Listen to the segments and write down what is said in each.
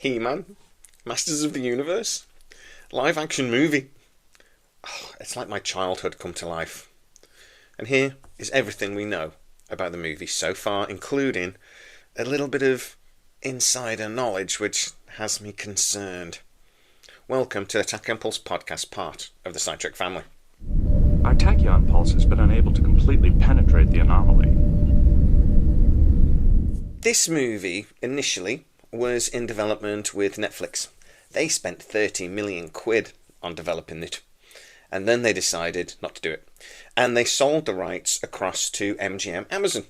He-Man, Masters of the Universe, live action movie. Oh, it's like my childhood come to life. And here is everything we know about the movie so far, including a little bit of insider knowledge which has me concerned. Welcome to the Tachyon Pulse podcast, part of the scitrek family. Our tachyon pulse has been unable to completely penetrate the anomaly. This movie initially was in development with Netflix. They spent 30 million quid on developing it. And then they decided not to do it. And they sold the rights across to MGM Amazon,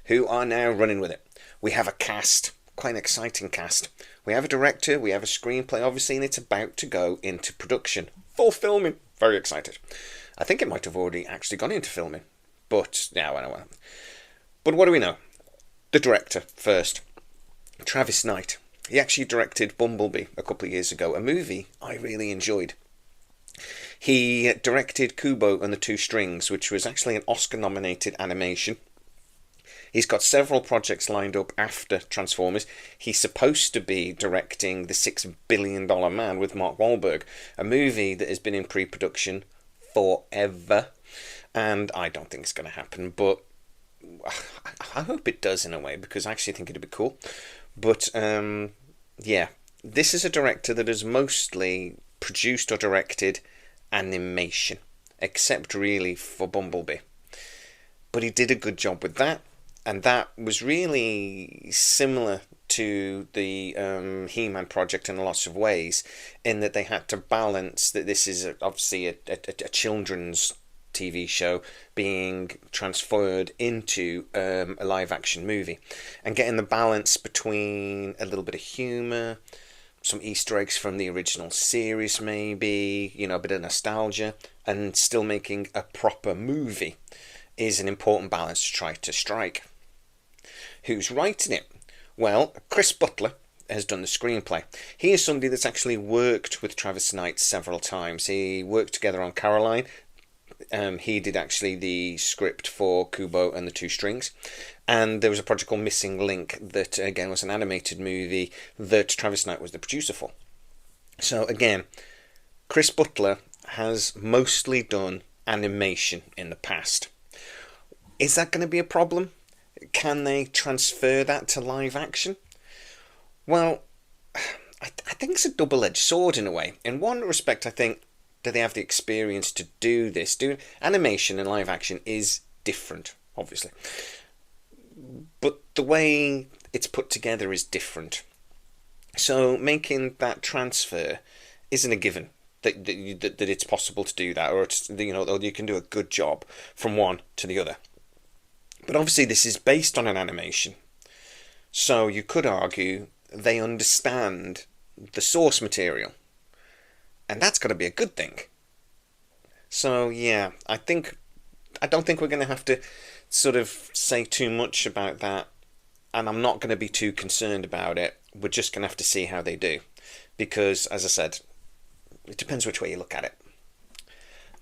who are now running with it. We have a cast, quite an exciting cast. We have a director, we have a screenplay, obviously, and it's about to go into production. Full filming. Very excited. I think it might have already actually gone into filming. But, yeah, well. But what do we know? The director, first. Travis Knight. He actually directed Bumblebee a couple of years ago, a movie I really enjoyed. He directed Kubo and the Two Strings, which was actually an Oscar-nominated animation. He's got several projects lined up after Transformers. He's supposed to be directing The $6 Billion Man with Mark Wahlberg, a movie that has been in pre-production forever. And I don't think it's going to happen, but I hope it does in a way, because I actually think it'd be cool. But, yeah, this is a director that has mostly produced or directed animation, except really for Bumblebee. But he did a good job with that, and that was really similar to the He-Man project in lots of ways, in that they had to balance that this is obviously a children's TV show being transferred into a live-action movie, and getting the balance between a little bit of humour, some Easter eggs from the original series maybe, a bit of nostalgia, and still making a proper movie is an important balance to try to strike. Who's writing it? Well, Chris Butler has done the screenplay. He is somebody that's actually worked with Travis Knight several times. He worked together on Caroline. He did actually the script for Kubo and the Two Strings. And there was a project called Missing Link that, again, was an animated movie that Travis Knight was the producer for. So, again, Chris Butler has mostly done animation in the past. Is that going to be a problem? Can they transfer that to live action? Well, I think it's a double-edged sword in a way. In one respect, I think that they have the experience to do this. Doing animation and live action is different, obviously. But the way it's put together is different. So making that transfer isn't a given that it's possible to do that, or you can do a good job from one to the other. But obviously this is based on an animation, so you could argue they understand the source material, and that's got to be a good thing. So yeah, I don't think we're going to have to sort of say too much about that, and I'm not going to be too concerned about it. We're just going to have to see how they do, because, as I said, it depends which way you look at it.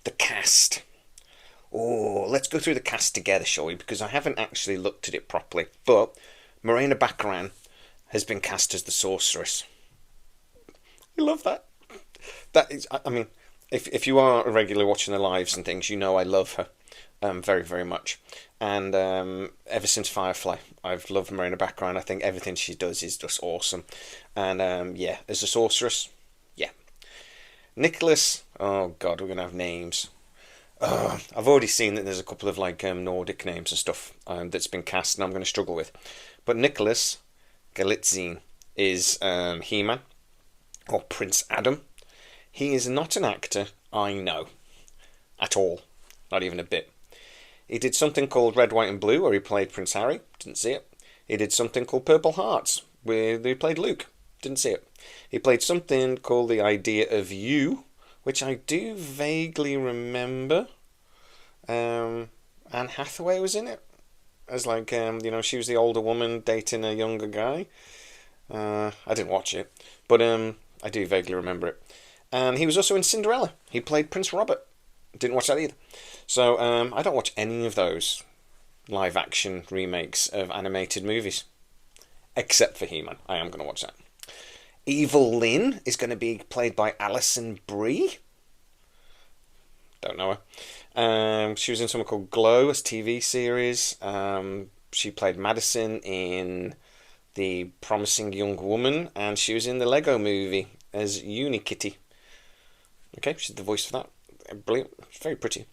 The cast. Oh, let's go through the cast together, shall we? Because I haven't actually looked at it properly. But Morena Baccarin has been cast as the sorceress. I love that. That is, I mean, if you are a regular watching the lives and things, you know I love her very, very much. And ever since Firefly, I've loved Morena Baccarin. I think everything she does is just awesome. And yeah, as a sorceress, yeah. Nicholas, oh God, we're going to have names. I've already seen that there's a couple of Nordic names and stuff that's been cast, and I'm going to struggle with. But Nicholas Galitzine is He-Man, or Prince Adam. He is not an actor I know at all, not even a bit. He did something called Red, White and Blue, where he played Prince Harry. Didn't see it. He did something called Purple Hearts, where he played Luke. Didn't see it. He played something called The Idea of You, which I do vaguely remember. Anne Hathaway was in it, as she was the older woman dating a younger guy. I didn't watch it, but I do vaguely remember it. And he was also in Cinderella. He played Prince Robert. Didn't watch that either. So I don't watch any of those live action remakes of animated movies, except for He-Man. I am going to watch that. Evil Lynn is going to be played by Alison Brie. Don't know her. She was in something called Glow, a TV series. She played Madison in The Promising Young Woman, and she was in the Lego Movie as Unikitty. Okay, she's the voice for that. Brilliant. Very pretty.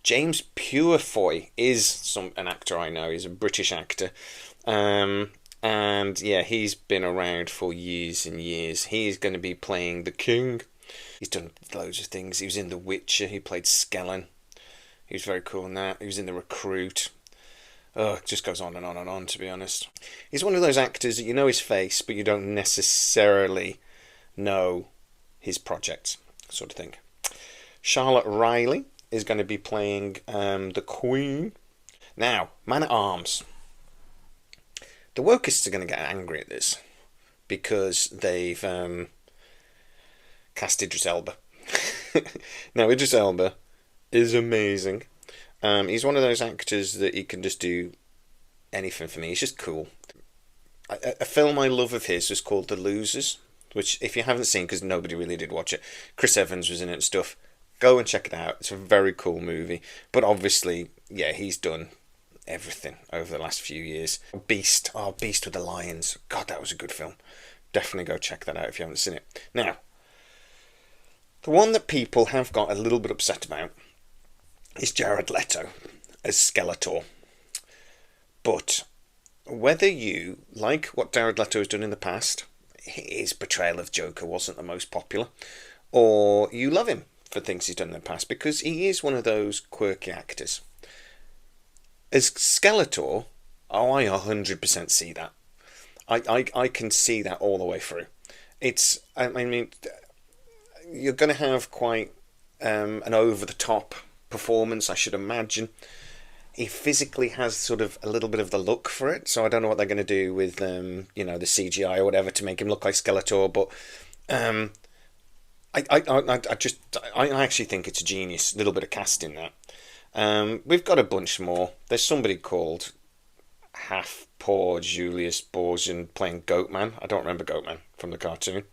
James Purefoy is an actor I know. He's a British actor. And yeah, he's been around for years and years. He's going to be playing the King. He's done loads of things. He was in The Witcher. He played Skellen. He was very cool in that. He was in The Recruit. Oh, it just goes on and on and on, to be honest. He's one of those actors that you know his face, but you don't necessarily know his projects, sort of thing. Charlotte Riley is going to be playing the Queen. Now, Man-at-Arms. The Wokists are going to get angry at this because they've cast Idris Elba. Now, Idris Elba is amazing. He's one of those actors that he can just do anything for me. He's just cool. A film I love of his was called The Losers, which, if you haven't seen, because nobody really did watch it, Chris Evans was in it and stuff, go and check it out. It's a very cool movie. But obviously, yeah, he's done everything over the last few years. Beast with the Lions. God, that was a good film. Definitely go check that out if you haven't seen it. Now, the one that people have got a little bit upset about is Jared Leto as Skeletor. But whether you like what Jared Leto has done in the past, his portrayal of Joker wasn't the most popular, or you love him for things he's done in the past, because he is one of those quirky actors. As Skeletor, I 100% see that. I can see that all the way through. I mean, you're going to have quite an over-the-top performance, I should imagine. He physically has sort of a little bit of the look for it, so I don't know what they're going to do with the CGI or whatever to make him look like Skeletor, but I actually think it's a genius little bit of casting that. We've got a bunch more. There's somebody called Half Poor Julius Borgian playing Goatman. I don't remember Goatman from the cartoon.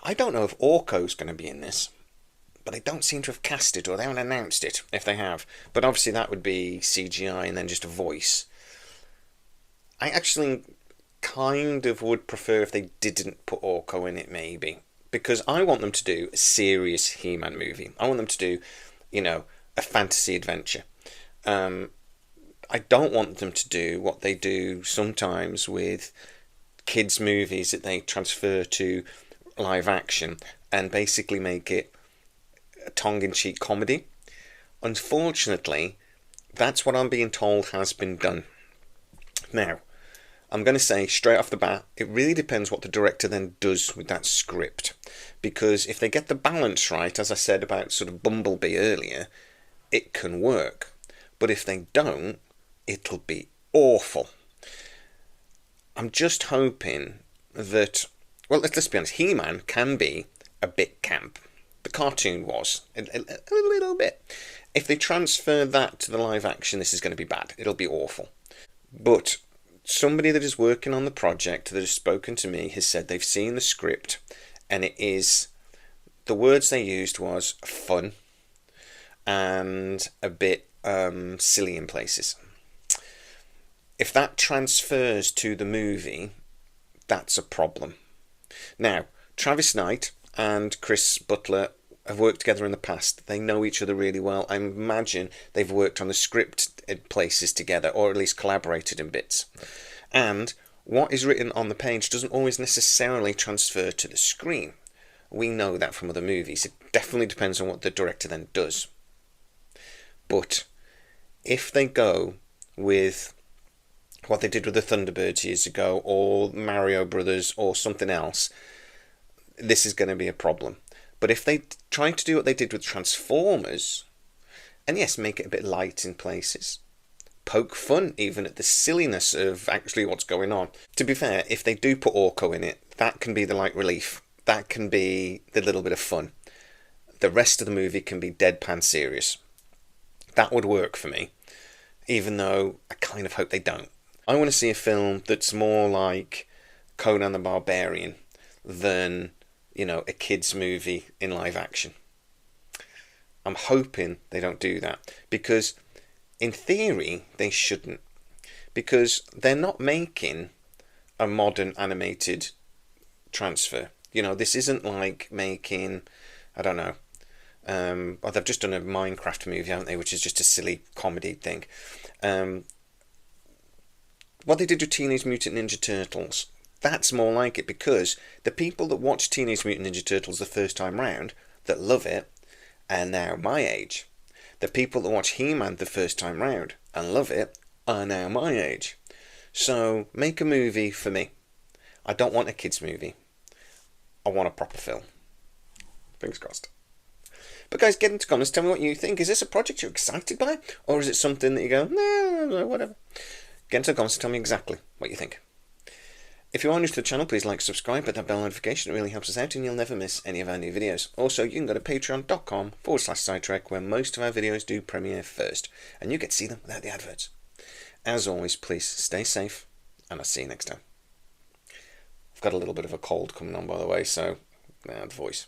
I don't know if Orko's going to be in this, but they don't seem to have cast it, or they haven't announced it, if they have. But obviously that would be CGI and then just a voice. I actually kind of would prefer if they didn't put Orko in it, maybe. Because I want them to do a serious He-Man movie. I want them to do, a fantasy adventure. I don't want them to do what they do sometimes with kids' movies that they transfer to live action and basically make it a tongue-in-cheek comedy. Unfortunately, that's what I'm being told has been done. Now, I'm going to say straight off the bat, it really depends what the director then does with that script. Because if they get the balance right, as I said about sort of Bumblebee earlier, it can work. But if they don't, it'll be awful. I'm just hoping that, well, let's be honest, He-Man can be a bit camp. The cartoon was a little bit. If they transfer that to the live action, this is going to be bad. It'll be awful. But somebody that is working on the project that has spoken to me has said they've seen the script, and it is, the words they used was fun and a bit silly in places. If that transfers to the movie, that's a problem. Now, Travis Knight and Chris Butler have worked together in the past. They know each other really well. I imagine they've worked on the script in places together, or at least collaborated in bits. And what is written on the page doesn't always necessarily transfer to the screen. We know that from other movies. It definitely depends on what the director then does. But if they go with what they did with the Thunderbirds years ago, or Mario Brothers, or something else, this is going to be a problem. But if they try to do what they did with Transformers, and yes, make it a bit light in places, poke fun even at the silliness of actually what's going on. To be fair, if they do put Orko in it, that can be the light relief. That can be the little bit of fun. The rest of the movie can be deadpan serious. That would work for me, even though I kind of hope they don't. I want to see a film that's more like Conan the Barbarian, than, a kids' movie in live action. I'm hoping they don't do that, because in theory they shouldn't, because they're not making a modern animated transfer. This isn't like making, I don't know, well, they've just done a Minecraft movie, haven't they, which is just a silly comedy thing. What they did with Teenage Mutant Ninja Turtles, that's more like it, because the people that watched Teenage Mutant Ninja Turtles the first time round, that love it, are now my age. The people that watch He-Man the first time round and love it are now my age. So make a movie for me. I don't want a kids' movie. I want a proper film. Fingers crossed. But guys, get into comments, tell me what you think. Is this a project you're excited by? Or is it something that you go, no, whatever. Get into the comments and tell me exactly what you think. If you are new to the channel, please like, subscribe, hit that bell notification. It really helps us out and you'll never miss any of our new videos. Also, you can go to patreon.com/scitrek, where most of our videos do premiere first. And you get to see them without the adverts. As always, please stay safe, and I'll see you next time. I've got a little bit of a cold coming on, by the way, so the voice.